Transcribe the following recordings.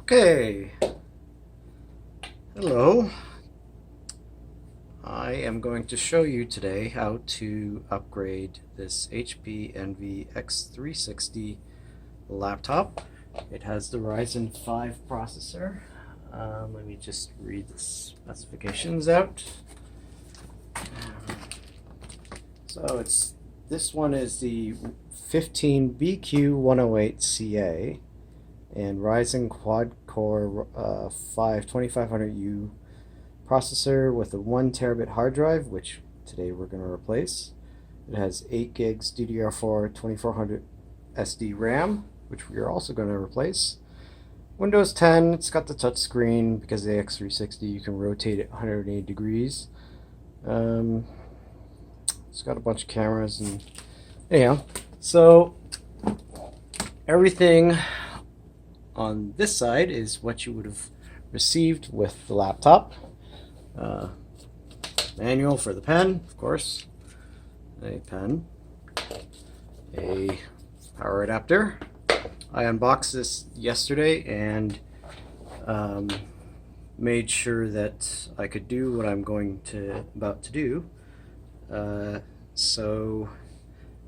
Okay, hello. I am going to show you today how to upgrade this HP Envy x360 laptop. It has the Ryzen 5 processor. Let me just read the specifications out. So this one is the 15BQ108CA and Ryzen quad-core 2500U processor with a 1 terabit hard drive, which today we're going to replace. It has 8 gigs DDR4 2400 SD RAM, which we are also going to replace. Windows 10, it's got the touch screen. Because of the x360 you can rotate it 180 degrees. It's got a bunch of cameras and anyhow, so everything on this side is what you would have received with the laptop. Manual for the pen, of course, a pen, a power adapter. I unboxed this yesterday and made sure that I could do what I'm about to do. So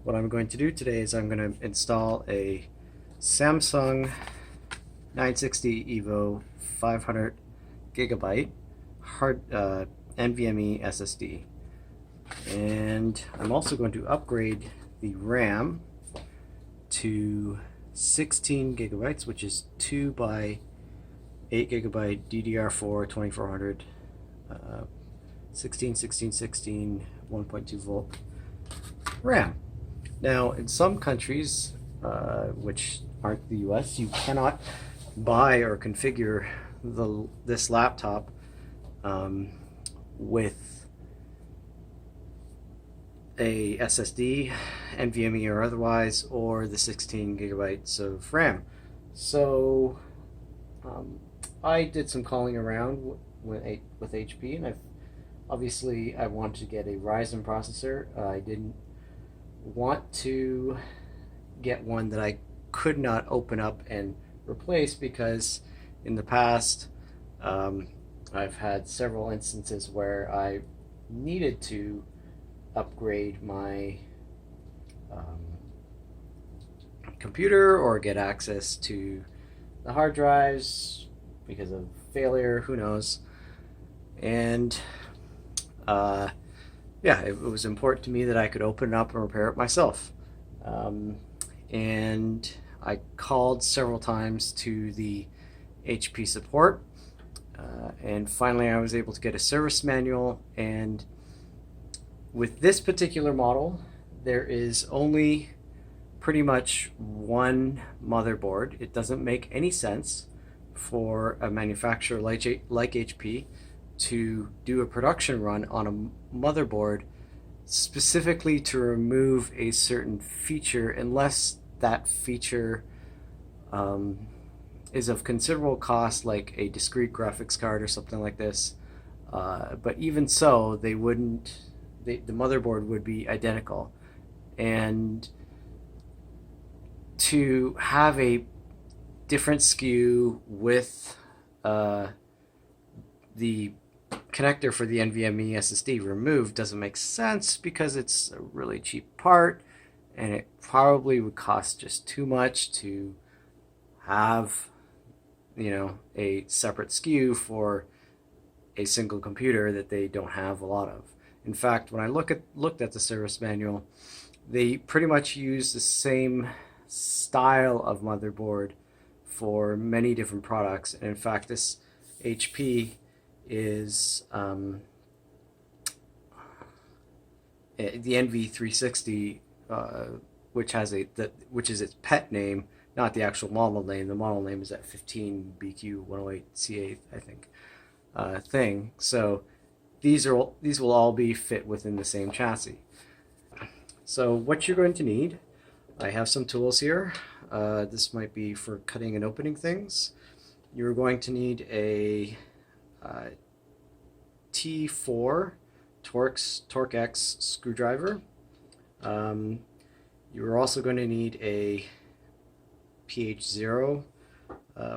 what I'm going to do today is I'm going to install a Samsung 960 EVO 500 gigabyte hard NVMe SSD, and I'm also going to upgrade the RAM to 16 gigabytes, which is 2 by 8 gigabyte DDR4 2400 16 1.2 volt RAM. Now, in some countries, which aren't the US, you cannot buy or configure this laptop with a SSD, NVMe or otherwise, or the 16 gigabytes of RAM. So I did some calling around with HP, and obviously I wanted to get a Ryzen processor. I didn't want to get one that I could not open up and replace, because in the past I've had several instances where I needed to upgrade my computer or get access to the hard drives because of failure, who knows. And yeah, it was important to me that I could open it up and repair it myself. And I called several times to the HP support, and finally I was able to get a service manual. And with this particular model, there is only pretty much one motherboard. It doesn't make any sense for a manufacturer like HP to do a production run on a motherboard specifically to remove a certain feature, unless that feature is of considerable cost, like a discrete graphics card or something like this. But even so, they wouldn't. The motherboard would be identical, and to have a different SKU with the connector for the NVMe SSD removed doesn't make sense, because it's a really cheap part and it probably would cost just too much to have, a separate SKU for a single computer that they don't have a lot of. In fact, when I looked at the service manual, they pretty much use the same style of motherboard for many different products. And in fact, this HP is the NV360, which is its pet name, not the actual model name. The model name is that 15BQ108CA, I think, thing. So these will all be fit within the same chassis. So what you're going to need, I have some tools here. This might be for cutting and opening things. You're going to need a T4 Torx screwdriver. You're also going to need a PH0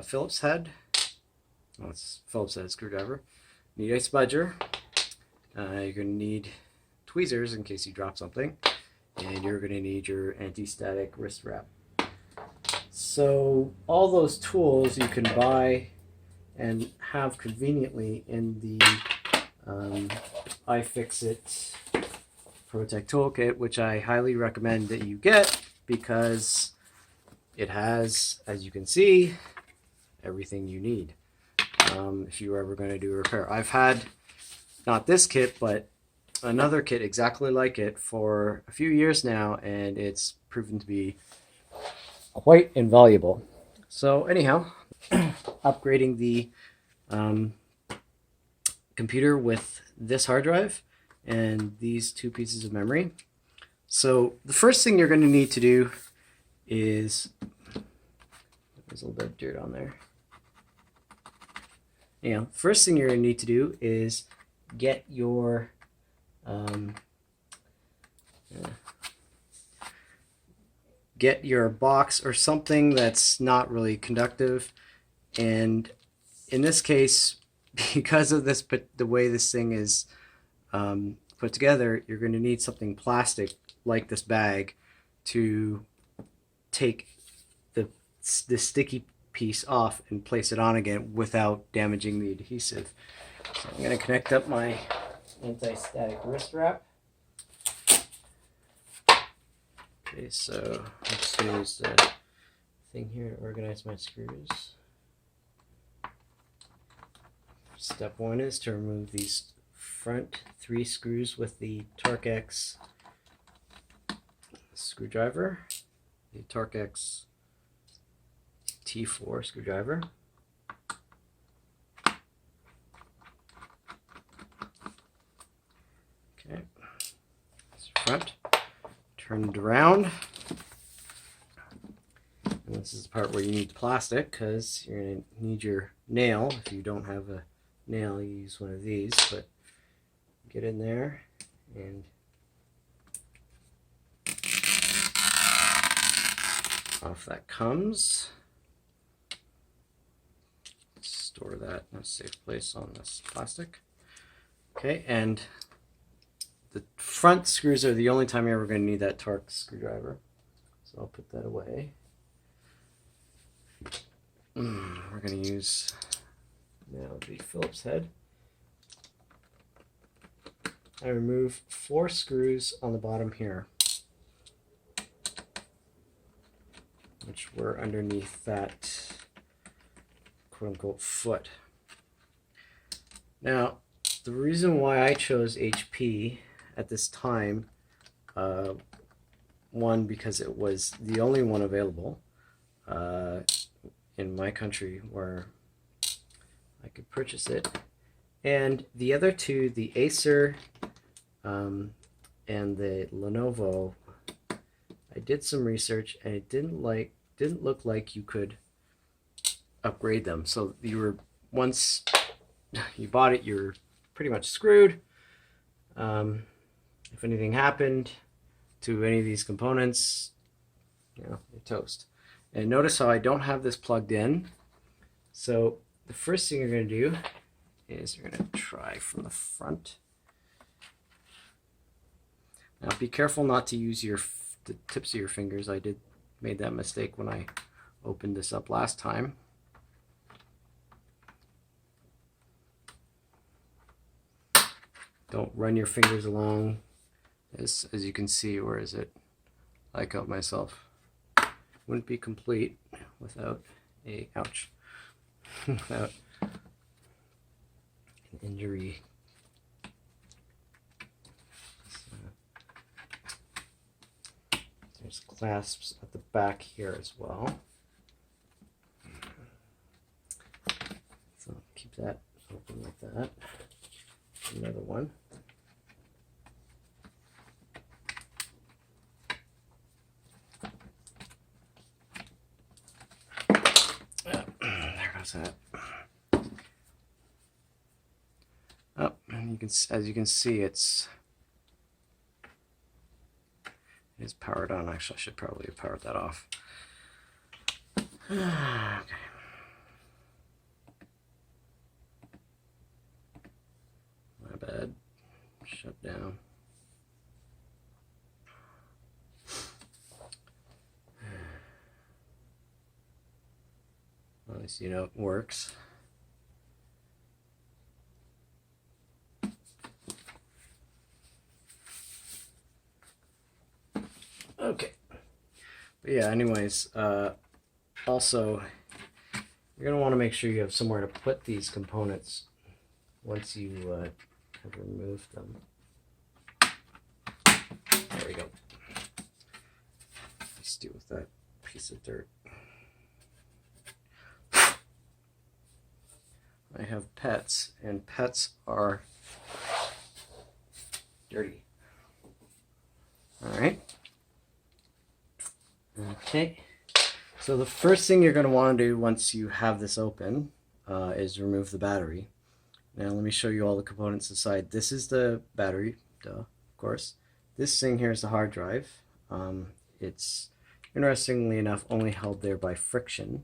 Phillips head. well, it's Phillips head screwdriver. Need a spudger. You're going to need tweezers in case you drop something, and you're going to need your anti-static wrist wrap. So all those tools you can buy and have conveniently in the iFixit ProTech Toolkit, which I highly recommend that you get because it has, as you can see, everything you need if you're ever going to do a repair. I've had not this kit, but another kit exactly like it for a few years now, and it's proven to be quite invaluable. So anyhow, upgrading the computer with this hard drive and these 2 pieces of memory. So the first thing you're going to need to do is, there's a little bit of dirt on there. First thing you're going to need to do is get your box or something that's not really conductive. And in this case, because of this, but the way this thing is put together, you're going to need something plastic like this bag to take the sticky piece off and place it on again without damaging the adhesive. So I'm going to connect up my anti-static wrist wrap. Okay, so let's use the thing here to organize my screws. Step 1 is to remove these front 3 screws with the Torx screwdriver, the Torx T4 screwdriver. Okay, that's front. Turn it around. And this is the part where you need the plastic because you're going to need your nail. If you don't have a nail, you use one of these, but get in there and off that comes. Store that in a safe place on this plastic. Okay, and the front screws are the only time you're ever going to need that Torx screwdriver. So I'll put that away. We're going to use now the Phillips head. I remove 4 screws on the bottom here, which were underneath that quote-unquote foot. Now, the reason why I chose HP at this time, one, because it was the only one available in my country where I could purchase it, and the other 2, the Acer and the Lenovo, I did some research and it didn't look like you could upgrade them. So you were, once you bought it, you're pretty much screwed. If anything happened to any of these components, you're toast. And notice how I don't have this plugged in. So the first thing you're going to do is you're going to try from the front. Now be careful not to use the tips of your fingers. I made that mistake when I opened this up last time. Don't run your fingers along. As you can see, where is it? I cut myself. Wouldn't be complete without ouch, without an injury. There's clasps at the back here as well. So keep that open like that. Another one. There goes that. Oh, and you can, as you can see, it is powered on. Actually, I should probably have powered that off. Okay. shut down. At least you know it works. Okay. But yeah, anyways, also, you're going to want to make sure you have somewhere to put these components once you have removed them. There we go. Let's deal with that piece of dirt. I have pets, and pets are dirty. All right. Okay. So the first thing you're going to want to do once you have this open is remove the battery. Now let me show you all the components inside. This is the battery, of course. This thing here is the hard drive. It's, interestingly enough, only held there by friction.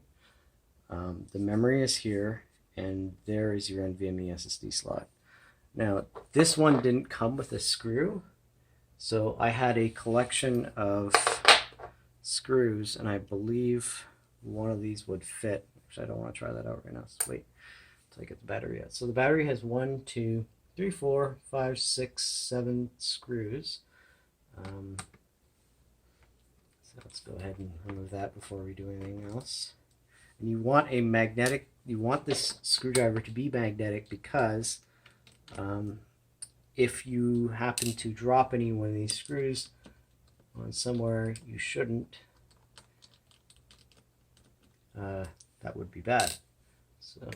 The memory is here, and there is your NVMe SSD slot. Now, this one didn't come with a screw, so I had a collection of screws, and I believe one of these would fit. Actually, I don't want to try that out right now. So wait until I get the battery out. So the battery has 1, 2, 3, 4, 5, 6, 7 screws. So let's go ahead and remove that before we do anything else. And you want a magnetic, you want this screwdriver to be magnetic because if you happen to drop any one of these screws on somewhere you shouldn't, that would be bad. So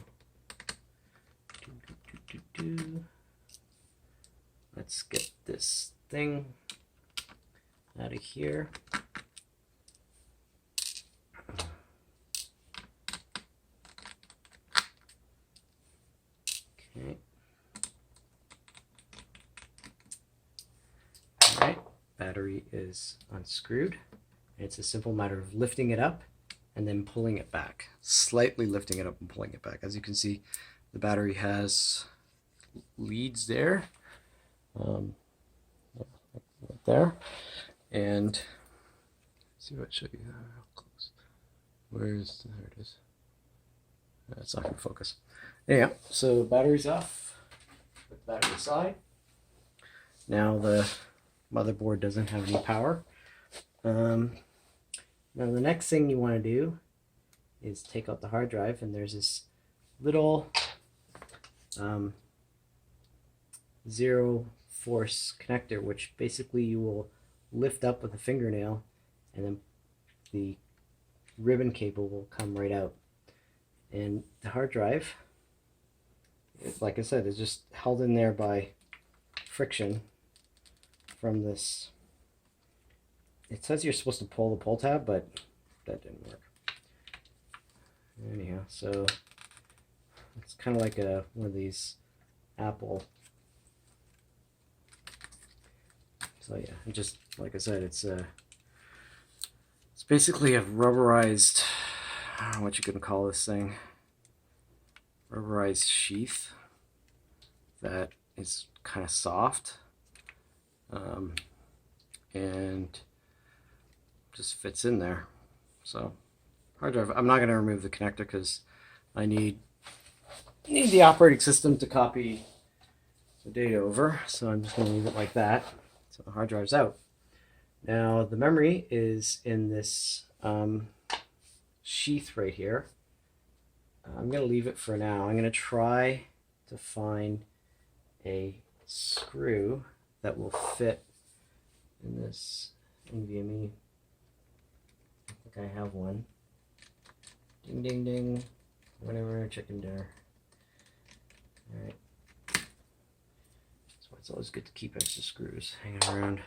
let's get this thing out of here. Okay. All right, battery is unscrewed. It's a simple matter of lifting it up and then pulling it back. Slightly lifting it up and pulling it back. As you can see, the battery has leads there, right there, and let's see what I show you how close. There it is. That's not going to focus. Yeah, so battery's off. Put the battery aside. Now the motherboard doesn't have any power. Now the next thing you want to do is take out the hard drive, and there's this little zero force connector, which basically you will lift up with a fingernail, and then the ribbon cable will come right out. And the hard drive, like I said, is just held in there by friction from this. It says you're supposed to pull the pull tab, but that didn't work. Anyhow, so it's kind of like one of these Apple. So yeah, just like I said, it's basically a rubberized, I don't know what you can call this thing, rubberized sheath that is kind of soft, and just fits in there. So hard drive, I'm not going to remove the connector because I need the operating system to copy the data over, so I'm just going to leave it like that. So the hard drive's out. Now the memory is in this sheath right here. I'm going to leave it for now. I'm going to try to find a screw that will fit in this NVMe. I think I have one. Ding ding ding. Whatever, chicken dinner. Alright. So it's always good to keep extra screws hanging around.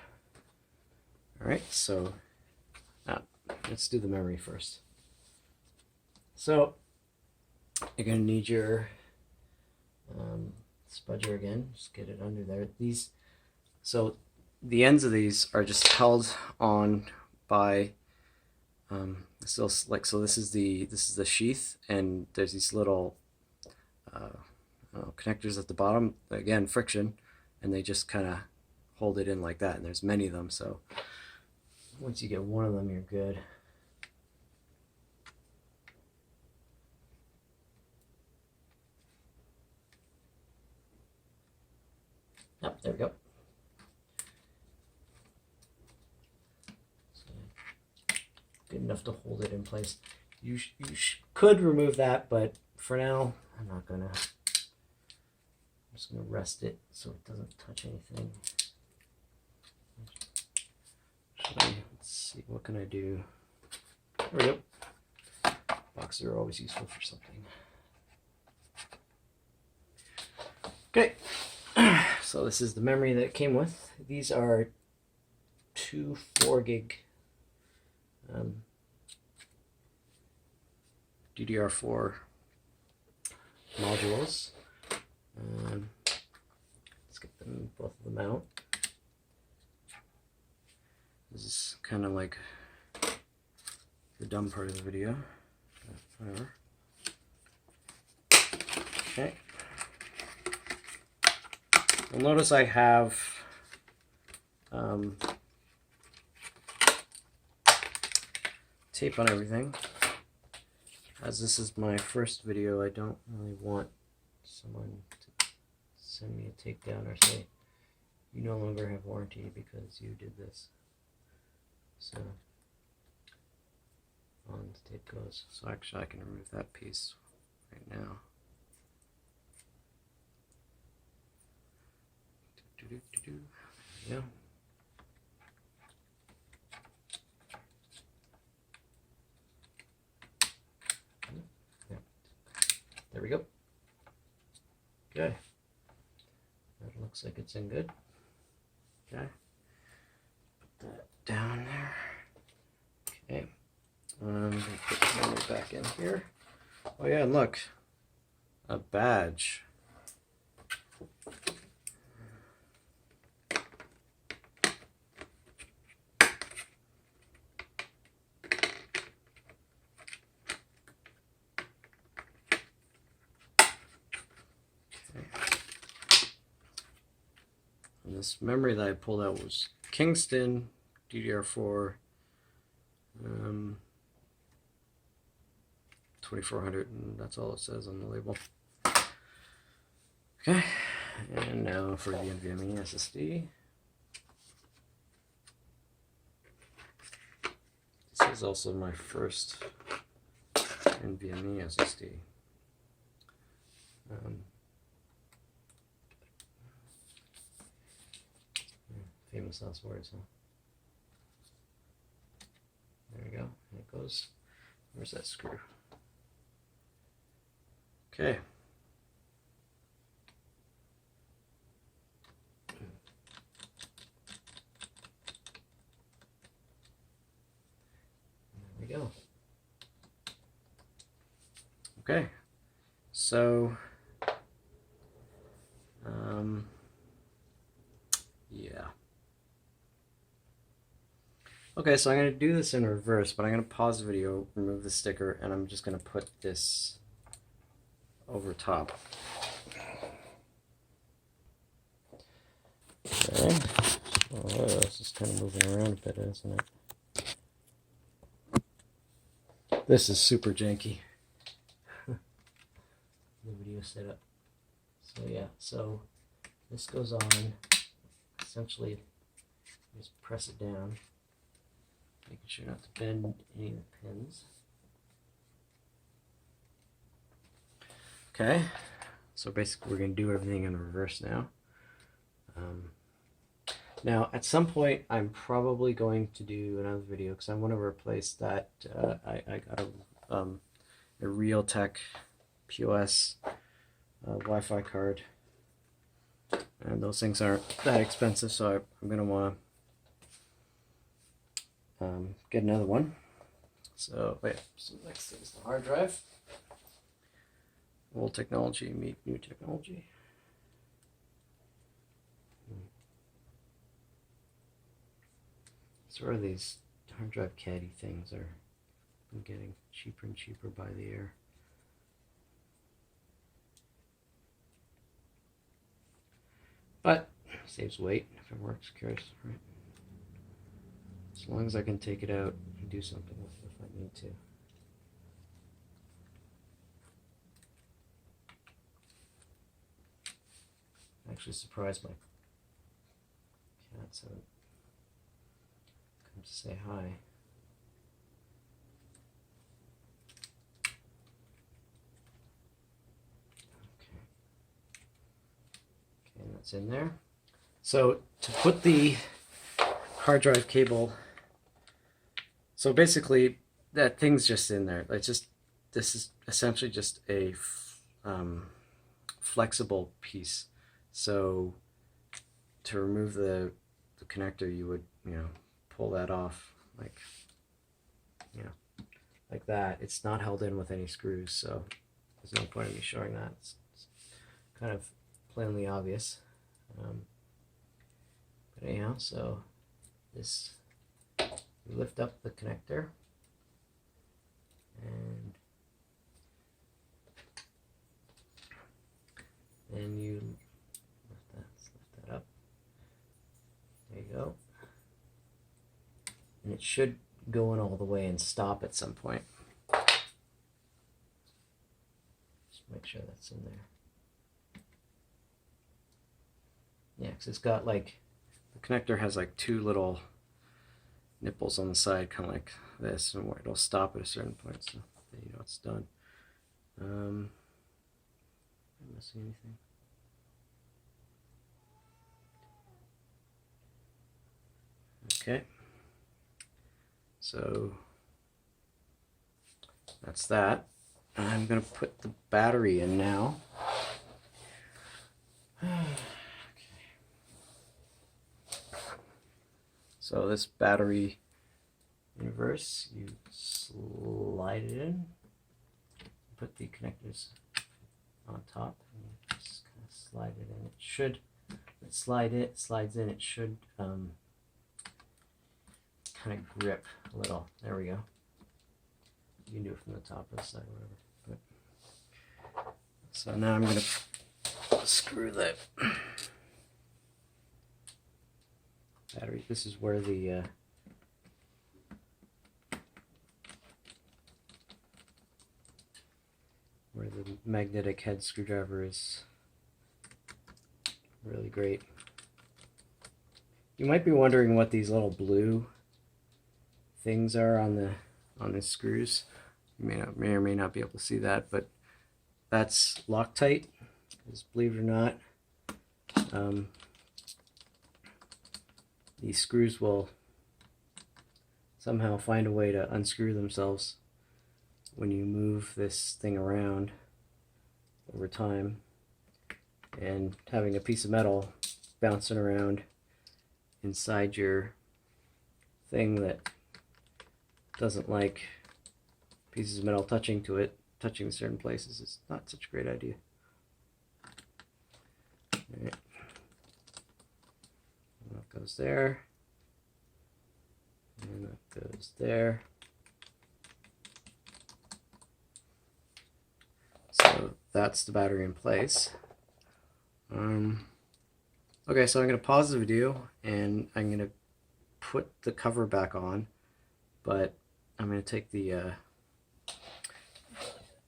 Alright, so let's do the memory first. So you're going to need your spudger again. Just get it under there. So the ends of these are just held on by so this is the sheath, and there's these little connectors at the bottom. Again, friction, and they just kind of hold it in like that, and there's many of them, so once you get one of them, you're good. Oh, there we go. So, good enough to hold it in place. You could remove that, but for now, I'm not gonna. I'm just gonna rest it so it doesn't touch anything. Let's see, what can I do? There we go. Boxes are always useful for something. Okay, so this is the memory that it came with. These are two 4-gig DDR4 modules. Let's get them, both of them out. This is kind of like the dumb part of the video. Whatever. Okay. You'll notice I have tape on everything. As this is my first video, I don't really want someone to send me a takedown or say, you no longer have warranty because you did this. So, on the tape goes. So actually I can remove that piece right now. There we go. There we go. Okay. That looks like it's in good. Okay. Put that down there. Okay. I'm going to put the memory back in here. Oh yeah, and look. A badge. And this memory that I pulled out was Kingston DDR4 2400, and that's all it says on the label. Okay, and now for the NVMe SSD. This is also my first NVMe SSD. Famous last words, huh? There we go. And it goes. Where's that screw? Okay. There we go. Okay. So, yeah. Okay, so I'm going to do this in reverse, but I'm going to pause the video, remove the sticker, and I'm just going to put this over top. Okay. Oh, this is kind of moving around a bit, isn't it? This is super janky. The video setup. So yeah, so this goes on. Essentially, just press it down. Making sure not to bend any of the pins. Okay, so basically we're going to do everything in reverse now. Now, at some point, I'm probably going to do another video because I want to replace that. I got a Realtek POS Wi-Fi card, and those things aren't that expensive, so I'm going to want to get another one. So so next thing is the hard drive. Old technology meet new technology. Sort of these hard drive caddy things are getting cheaper and cheaper by the year. But Saves weight if it works, curious, right? As long as I can take it out and do something with it if I need to. I'm actually surprised my cats haven't come to say hi. Okay, and that's in there. So to put the hard drive cable, so basically that thing's just in there. It's just, this is essentially just a flexible piece. So to remove the connector, you would, pull that off like, like that. It's not held in with any screws, so there's no point in me showing that. It's kind of plainly obvious. But anyhow, so this, you lift up the connector and then you lift that up. There you go. And it should go in all the way and stop at some point. Just make sure that's in there. Yeah, because it's got like, the connector has like two little nipples on the side, kind of like this, and where it'll stop at a certain point, so you know it's done. Am I missing anything? Okay, so that's that. I'm going to put the battery in now. So this battery universe, you slide it in, put the connectors on top, and just kind of slide it in. It should, slides in, it should kind of grip a little. There we go. You can do it from the top or the side, whatever. But, so now I'm going to screw the battery. This is where the magnetic head screwdriver is really great. You might be wondering what these little blue things are on the screws. You may or may not be able to see that, but that's Loctite. Because believe it or not, these screws will somehow find a way to unscrew themselves when you move this thing around over time, and having a piece of metal bouncing around inside your thing that doesn't like pieces of metal touching certain places is not such a great idea. All right. That goes there, and that goes there. So that's the battery in place. Okay, so I'm going to pause the video and I'm going to put the cover back on, but I'm going to take the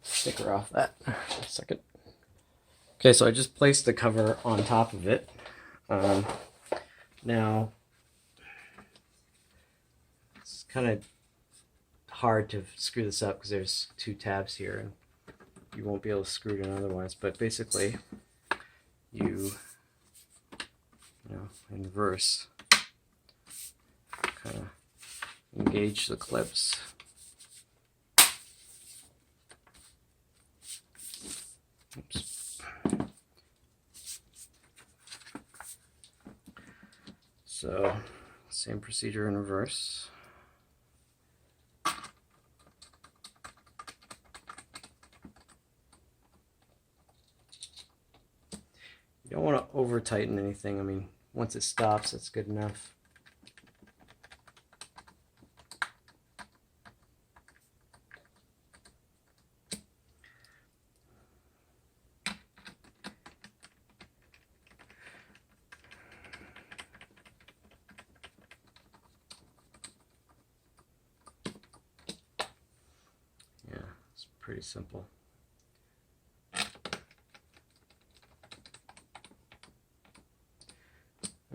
sticker off that. Just a second. Okay, so I just placed the cover on top of it. Now, it's kind of hard to screw this up because there's two tabs here and you won't be able to screw it in otherwise, but basically you in reverse kind of engage the clips. Oops. So same procedure in reverse. You don't want to over tighten anything. I mean, once it stops, that's good enough. pretty simple. I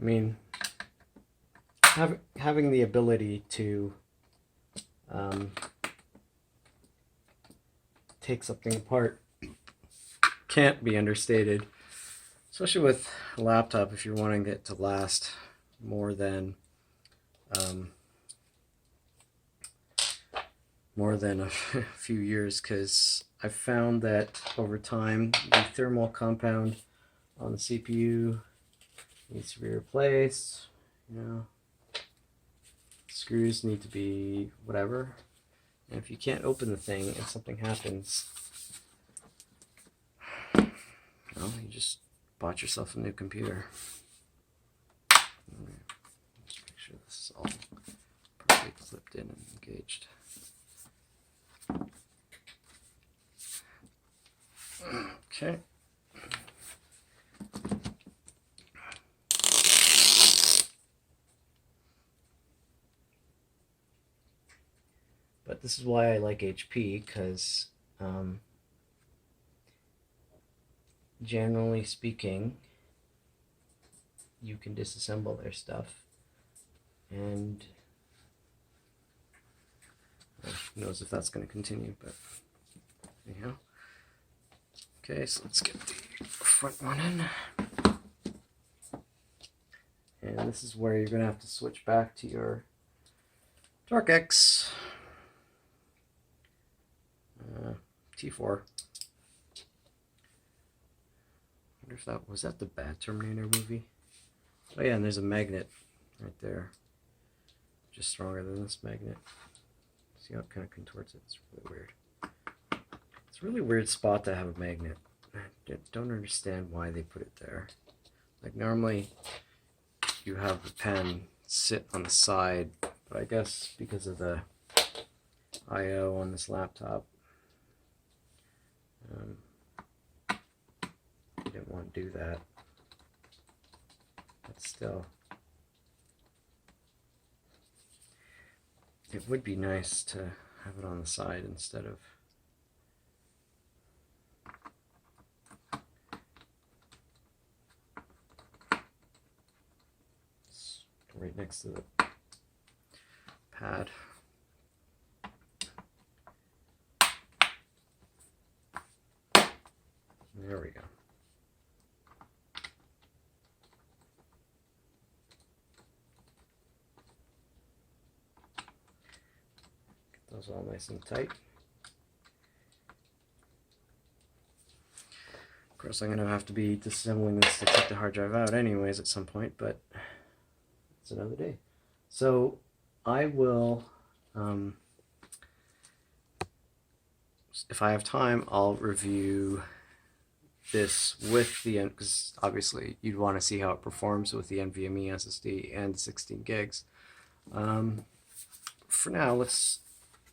mean, having the ability to take something apart can't be understated, especially with a laptop if you're wanting it to last more than a few years, because I've found that over time the thermal compound on the CPU needs to be replaced. You know, screws need to be whatever, and if you can't open the thing and something happens, well, you just bought yourself a new computer. Just make sure this is all properly clipped in and engaged. Okay. But this is why I like HP, because generally speaking, you can disassemble their stuff, and who knows if that's going to continue, but anyhow. Okay, so let's get the front one in. And this is where you're going to have to switch back to your DirectX T4. I wonder if that was the Bad Terminator movie. Oh yeah, and there's a magnet right there, just stronger than this magnet. See how it kind of contorts it? It's really weird. It's a really weird spot to have a magnet. I don't understand why they put it there. Like normally you have the pen sit on the side, but I guess because of the I/O on this laptop, I didn't want to do that. But still, it would be nice to have it on the side instead of right next to the pad. There we go. Get those all nice and tight. Of course, I'm going to have to be disassembling this to take the hard drive out anyways at some point, but it's another day. So I will, if I have time, I'll review this with the, because obviously you'd want to see how it performs with the NVMe SSD and 16 gigs. For now, let's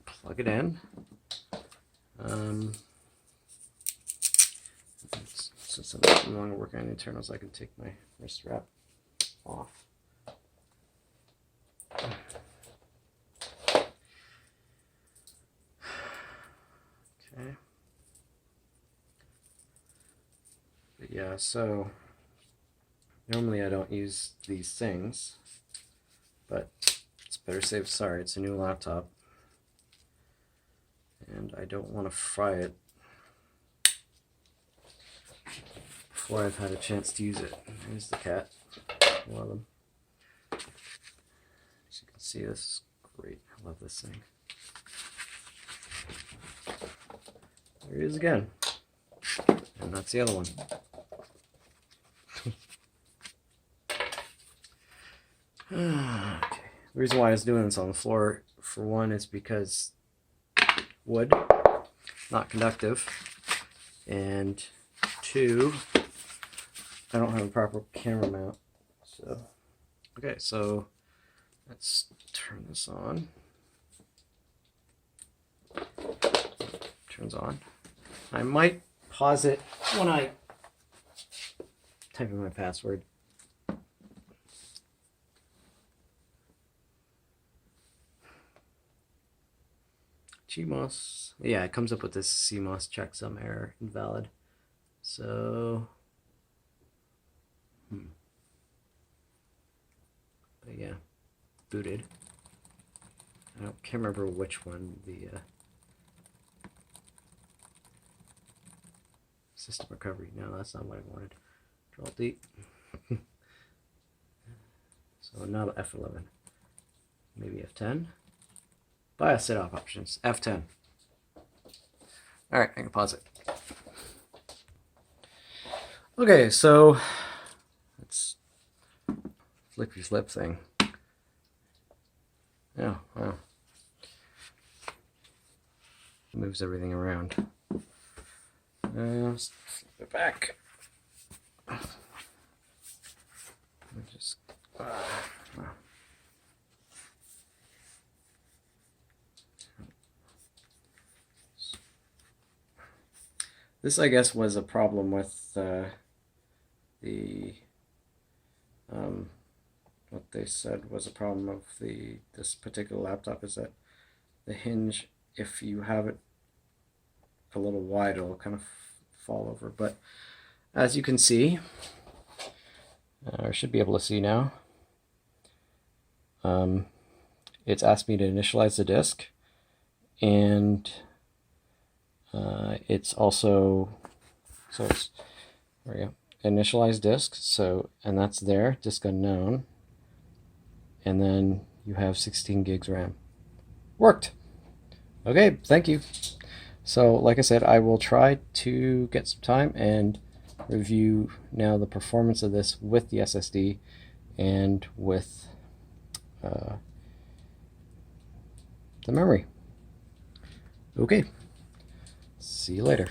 plug it in. Since I'm no longer working on internals, I can take my wrist wrap off. Okay. But yeah, so normally I don't use these things, but it's better safe than sorry. It's a new laptop, and I don't want to fry it before I've had a chance to use it. Here's the cat, one of them. As you can see, this is great. I love this thing. There he is again. And that's the other one. Okay. The reason why I was doing this on the floor, for one, is because wood, not conductive, and two, I don't have a proper camera mount. So, okay, so let's turn this on. Turns on. I might pause it when I type in my password. GMOS. Yeah, it comes up with this CMOS checksum error, invalid. So, but yeah, booted. Can't remember which one, the system recovery. No, that's not what I wanted. Control D. So now F11. Maybe F10. BIOS setup options. F10. Alright, I can pause it. Okay, so let's flippy flip thing. Oh, wow. Moves everything around. Let's flip it back. Just, wow. This, I guess, was a problem with what they said was a problem of this particular laptop is that the hinge, if you have it a little wide, it'll kind of fall over. But as you can see, I should be able to see now. It's asked me to initialize the disk, and it's also, so it's, there we go, initialize disk, so, and that's there, disk unknown, and then you have 16 gigs RAM. Worked! Okay, thank you. So like I said, I will try to get some time and review now the performance of this with the SSD and with the memory. Okay, see you later.